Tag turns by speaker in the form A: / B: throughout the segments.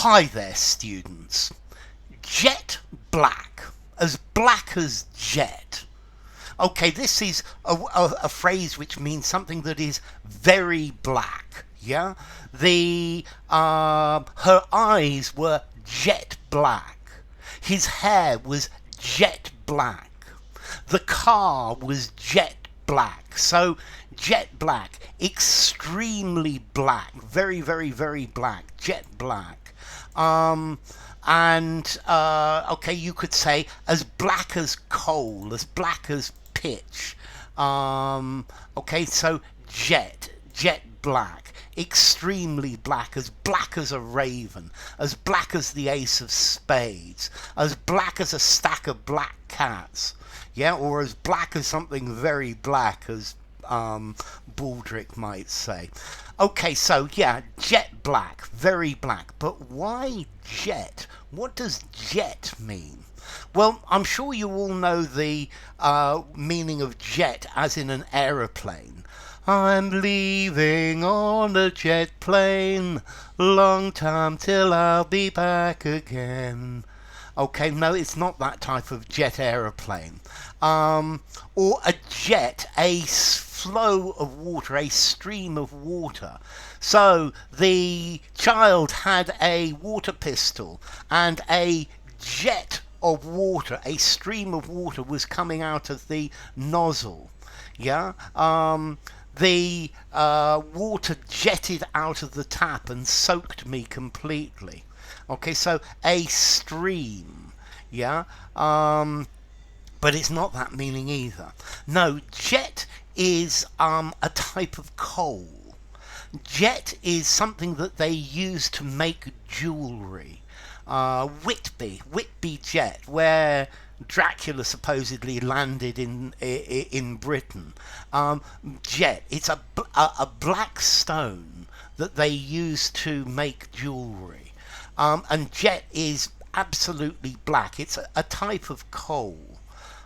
A: Hi there, students. Jet black as jet. Okay, this is a phrase which means something that is very black. Yeah, her eyes were jet black. His hair was jet black. The car was jet black. So jet black, extremely black, very, very, very black, jet black. Okay, you could say as black as coal, as black as pitch. Okay, so jet black, extremely black as a raven, as black as the ace of spades, as black as a stack of black cats. Yeah, or as black as something very black, as Baldrick might say. Okay, so yeah, jet black, very black. But why jet? What does jet mean? Well, I'm sure you all know the meaning of jet as in an aeroplane. I'm leaving on a jet plane, long time till I'll be back again. Okay, no, it's not that type of jet aeroplane. Or a jet, a flow of water, a stream of water. So the child had a water pistol and a jet of water, a stream of water was coming out of the nozzle. Yeah. The water jetted out of the tap and soaked me completely. Okay, so a stream, yeah, but it's not that meaning either. No, jet is a type of coal. Jet is something that they use to make jewellery. Whitby jet, where Dracula supposedly landed in Britain. Jet, it's a black stone that they use to make jewellery. And jet is absolutely black. It's a type of coal.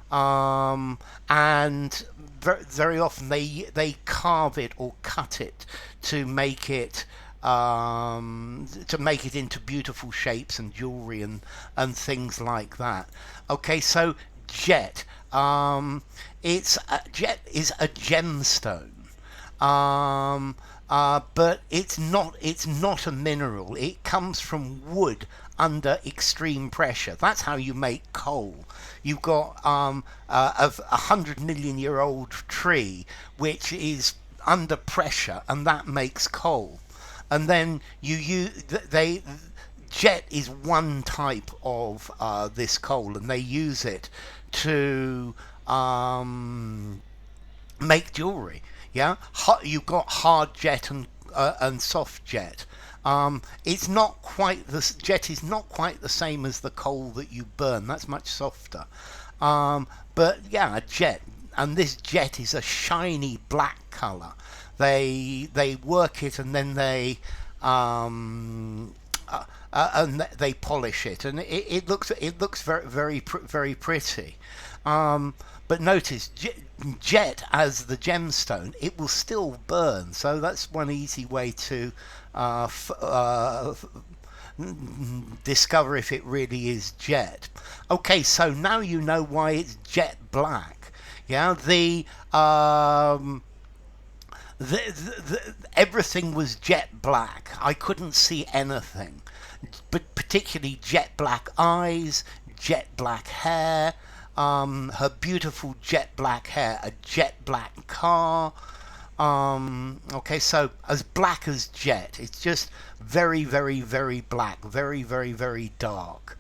A: And very often they carve it or cut it to make it into beautiful shapes and jewelry and things like that. Okay, so jet, jet is a gemstone. But it's not a mineral. It comes from wood under extreme pressure. That's how you make coal. You've got a 100 million-year-old tree which is under pressure, and that makes coal. And then jet is one type of this coal, and they use it to make jewelry. Yeah, you've got hard jet and soft jet. It's not quite jet is not quite the same as the coal that you burn. That's much softer. But yeah, a jet, and this jet is a shiny black color. They work it and then they polish it, and it looks very very pretty. But notice, jet as the gemstone, it will still burn. So that's one easy way to discover if it really is jet. Okay, so now you know why it's jet black. Yeah, everything was jet black. I couldn't see anything, but particularly jet black eyes, jet black hair. Her beautiful jet black hair, a jet black car. Okay, so as black as jet, it's just very, very, very black, very, very, very dark.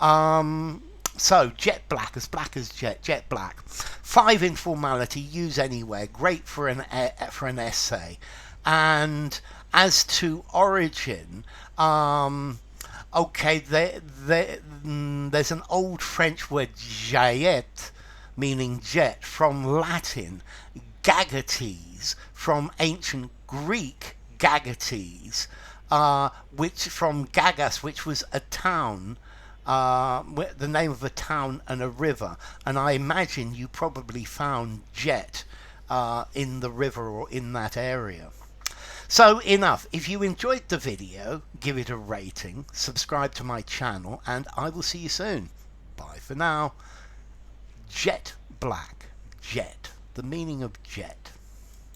A: So jet black as jet, jet black. 5 informality, use anywhere, great for an essay. And as to origin, okay, there's an old French word, jaillet, meaning jet, from Latin, gagates, from ancient Greek, gagates, which from gagas, which was a town, the name of a town and a river. And I imagine you probably found jet in the river or in that area. So enough. If you enjoyed the video, give it a rating, subscribe to my channel, and I will see you soon. Bye for now. Jet black. Jet. The meaning of jet.